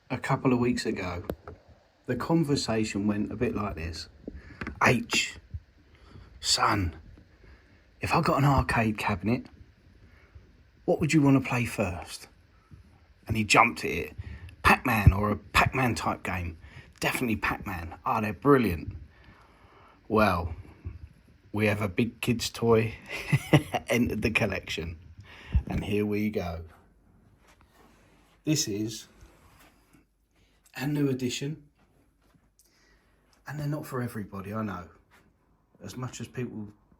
A couple of weeks ago, the conversation went a bit like this. H, son, if I got an arcade cabinet, what would you want to play first? And he jumped at it. Pac-Man or a Pac-Man type game. Definitely Pac-Man. Oh, they're brilliant. Well, we have a big kid's toy entered the collection. And here we go. This is a new edition. And they're not for everybody, I know. As much as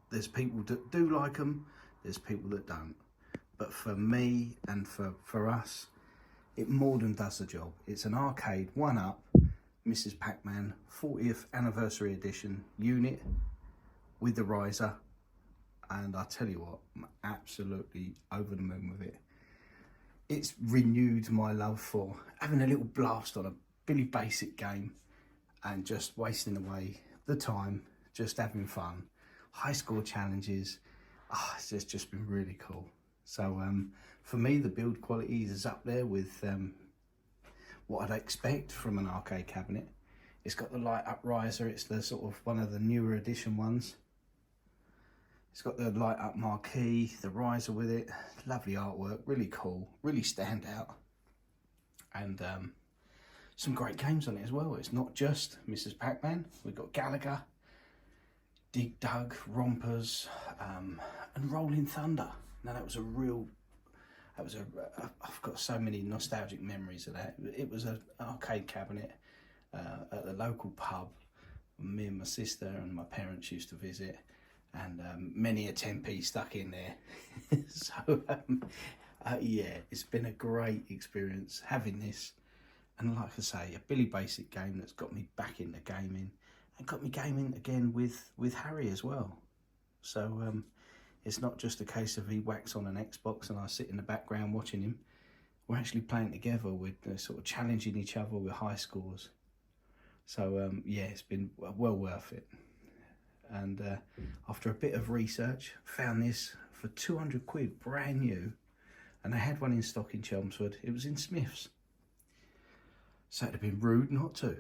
there's people that do like them, there's people that don't. But for me and for us, it more than does the job. It's an arcade, one-up, Mrs. Pac-Man 40th anniversary edition unit with the riser. And I tell you what, I'm absolutely over the moon with it. It's renewed my love for having a little blast on a Billy Basic game and just wasting away the time, just having fun. High score challenges, it's just been really cool. So for me, the build quality is up there with what I'd expect from an arcade cabinet. It's got the light up riser, it's the sort of one of the newer edition ones. It's got the light up marquee, the riser with it, lovely artwork, really cool, really stand out. And some great games on it as well. It's not just Mrs. Pac-Man, we've got Gallagher, Dig Dug, Rompers, and Rolling Thunder. Now I've got so many nostalgic memories of that. It was an arcade cabinet at the local pub. Me and my sister and my parents used to visit, and many a 10p stuck in there. So yeah, it's been a great experience having this. And like I say, a Billy Basic game that's got me back into gaming and got me gaming again with Harry as well. So it's not just a case of he whacks on an Xbox and I sit in the background watching him. We're actually playing together with sort of challenging each other with high scores. So yeah, it's been well worth it. And after a bit of research, found this for 200 quid, brand new. And they had one in stock in Chelmsford. It was in Smith's. So it'd have been rude not to.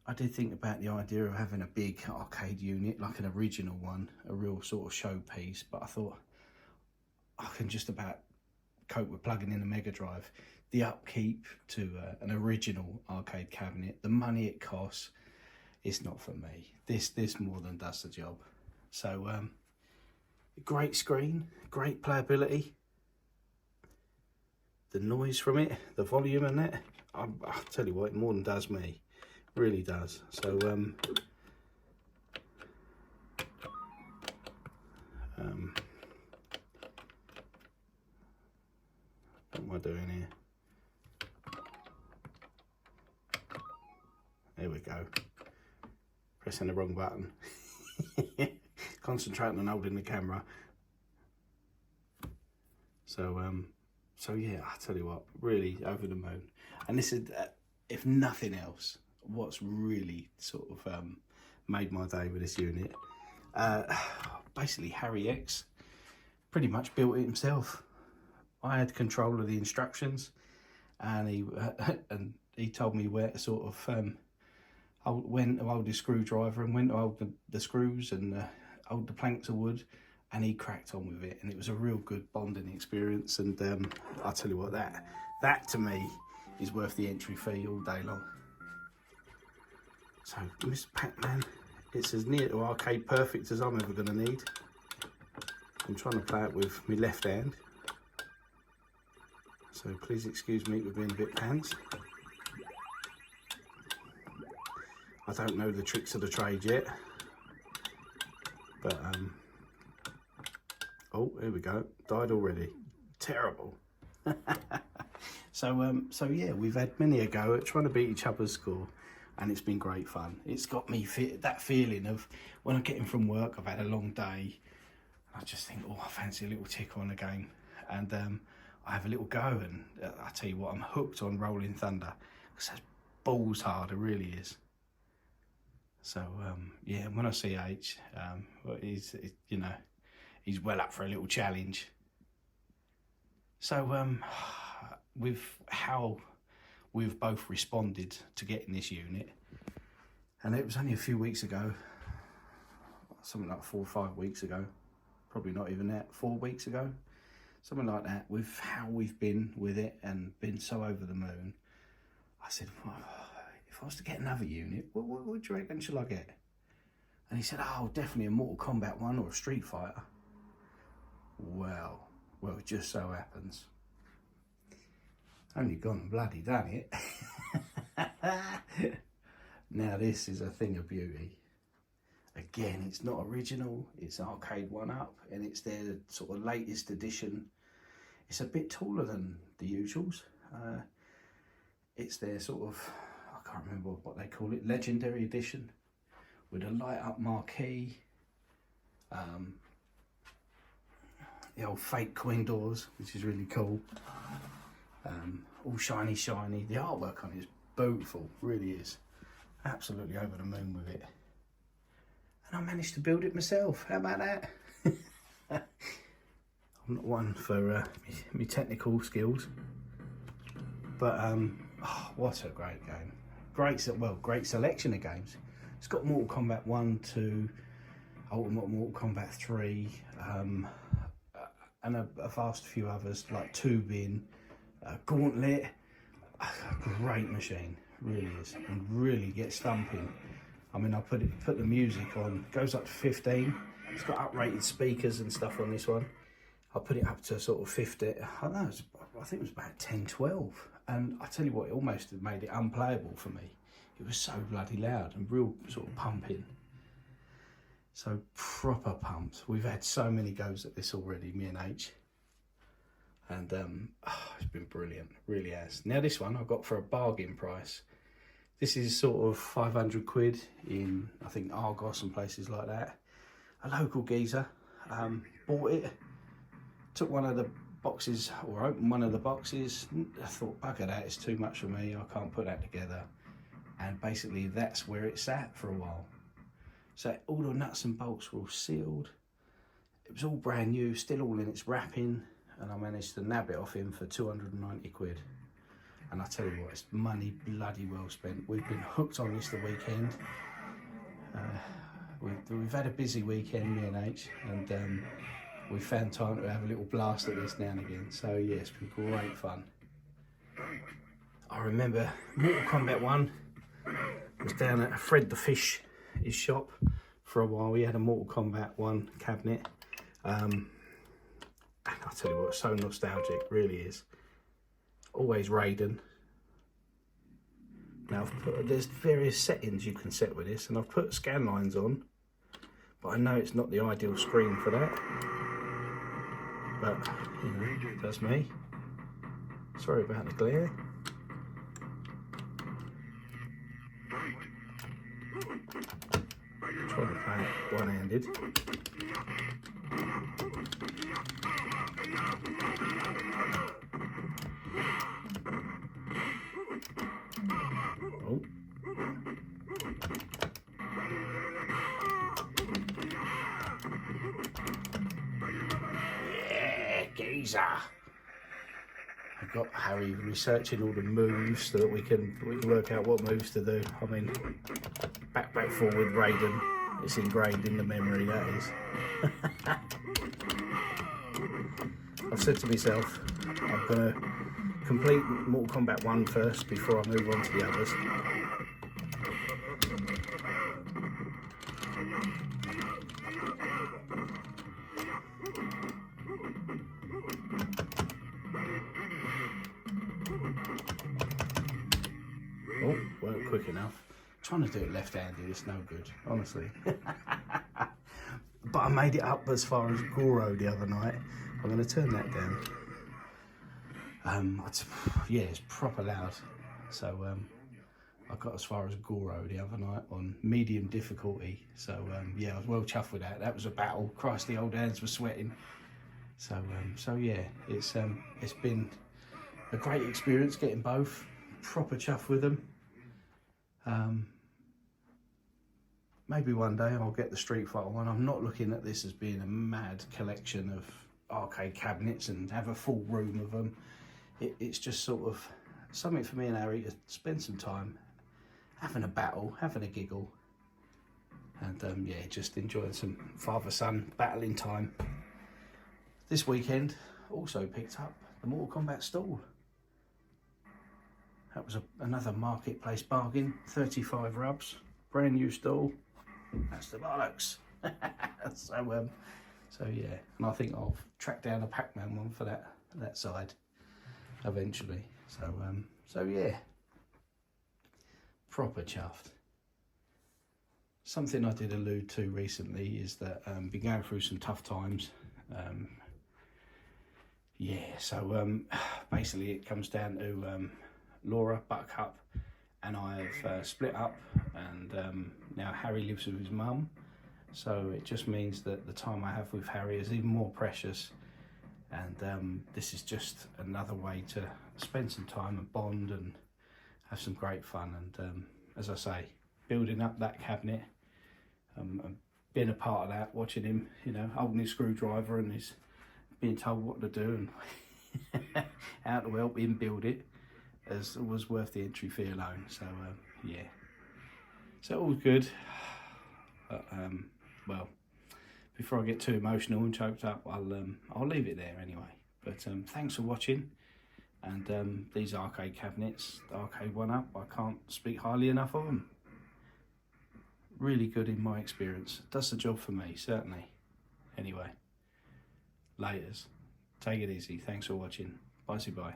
I did think about the idea of having a big arcade unit, like an original one, a real sort of showpiece, but I thought I can just about cope with plugging in a Mega Drive. The upkeep to an original arcade cabinet, the money it costs, it's not for me. This more than does the job. So great screen, great playability. The noise from it, the volume and that, I'll tell you what, it more than does me. Really does. So what am I doing here? There we go. Pressing the wrong button. Concentrating on holding the camera. So yeah, I tell you what, really over the moon. And this is, if nothing else, what's really sort of made my day with this unit. Basically, HarryX pretty much built it himself. I had control of the instructions, and he told me where to sort of when to hold the screwdriver and when to hold the screws and hold the planks of wood, and he cracked on with it, and it was a real good bonding experience. And I'll tell you what, that to me is worth the entry fee all day long. So Mr. Pac-Man, it's as near to arcade perfect as I'm ever going to need. I'm trying to play it with my left hand, so please excuse me for being a bit pants. I don't know the tricks of the trade yet, but oh, here we go, died already. Terrible. So yeah, we've had many a go at trying to beat each other's score, and it's been great fun. It's got me that feeling of when I get in from work, I've had a long day, I just think, oh, I fancy a little tick on a game, and I have a little go, and I tell you what, I'm hooked on Rolling Thunder, because that's balls hard, it really is. So yeah, when I see H, he's well up for a little challenge. So with how we've both responded to getting this unit, and it was only a few weeks ago, something like 4 or 5 weeks ago, probably not even that, 4 weeks ago, something like that, with how we've been with it and been so over the moon. I said, well, if I was to get another unit, what do you reckon shall I get? And he said, oh, definitely a Mortal Kombat one or a Street Fighter. Well, it just so happens. Only gone and bloody done it. Now this is a thing of beauty. Again, it's not original, it's arcade one-up, and it's their sort of latest edition. It's a bit taller than the usuals. It's their sort of, I can't remember what they call it, legendary edition, with a light-up marquee, the old fake coin doors, which is really cool. All shiny. The artwork on it is beautiful, really is. Absolutely over the moon with it. And I managed to build it myself. How about that? I'm not one for me technical skills, but oh, what a great game! Great selection of games. It's got Mortal Kombat 1, 2, Ultimate Mortal Kombat 3, and a vast few others like Tubin, Gauntlet. Great machine, really is, and really gets thumping. I mean, I put the music on, it goes up to 15. It's got uprated speakers and stuff on this one. I put it up to sort of 50. I don't know, I think it was about 10, 12. And I tell you what, it almost made it unplayable for me. It was so bloody loud and real sort of pumping. So proper pumps. We've had so many goes at this already, me and H. And it's been brilliant, really has. Now this one I got for a bargain price. This is sort of 500 quid in, I think, Argos and places like that. A local geezer bought it, took one of the boxes, or opened one of the boxes. I thought, bugger that, it's too much for me, I can't put that together. And basically that's where it sat for a while. So all the nuts and bolts were all sealed. It was all brand new, still all in its wrapping, and I managed to nab it off him for 290 quid. And I tell you what, it's money bloody well spent. We've been hooked on this the weekend. We've had a busy weekend, me and H, and we found time to have a little blast at this now and again. So yeah, it's been great fun. I remember Mortal Kombat 1 was down at Fred the Fish, his shop, for a while. We had a Mortal Kombat 1 cabinet. And I'll tell you what, so nostalgic, really is. Always Raiden. Now there's various settings you can set with this, and I've put scan lines on, but I know it's not the ideal screen for that. But you know, that's me. Sorry about the glare. Trying to play it one-handed. Oh. Yeah, geezer. I've got Harry researching all the moves so that we can work out what moves to do. I mean, back, forward, Raiden. It's ingrained in the memory, that is. I've said to myself, I'm going to complete Mortal Kombat 1 first before I move on to the others. Oh, weren't quick enough. Trying to do it left-handed, it's no good, honestly. But I made it up as far as Goro the other night. I'm going to turn that down. Yeah, it's proper loud. So I got as far as Goro the other night on medium difficulty. So yeah, I was well chuffed with that. That was a battle. Christ, the old hands were sweating. So yeah, it's been a great experience getting both. Proper chuffed with them. Maybe one day I'll get the Street Fighter one. I'm not looking at this as being a mad collection of arcade cabinets and have a full room of them. it's just sort of something for me and Harry to spend some time having a battle, having a giggle, and yeah, just enjoying some father-son battling time. This weekend also picked up the Mortal Kombat stall. That was another marketplace bargain, 35 rubs, brand new stall. That's the bollocks. So yeah, and I think I'll track down a Pac-Man one for that side eventually. So yeah, proper chuffed. Something I did allude to recently is that been going through some tough times. Basically it comes down to Laura, Buttercup, and I've split up, and now Harry lives with his mum. So it just means that the time I have with Harry is even more precious, and this is just another way to spend some time and bond and have some great fun. And as I say, building up that cabinet, and being a part of that, watching him, holding his screwdriver and he's being told what to do and how to help him build it, was worth the entry fee alone. So yeah, so all good. But well, before I get too emotional and choked up, I'll leave it there anyway. But thanks for watching. And these arcade cabinets, the arcade one up, I can't speak highly enough of them. Really good in my experience. Does the job for me, certainly. Anyway, laters. Take it easy. Thanks for watching. Bye-bye.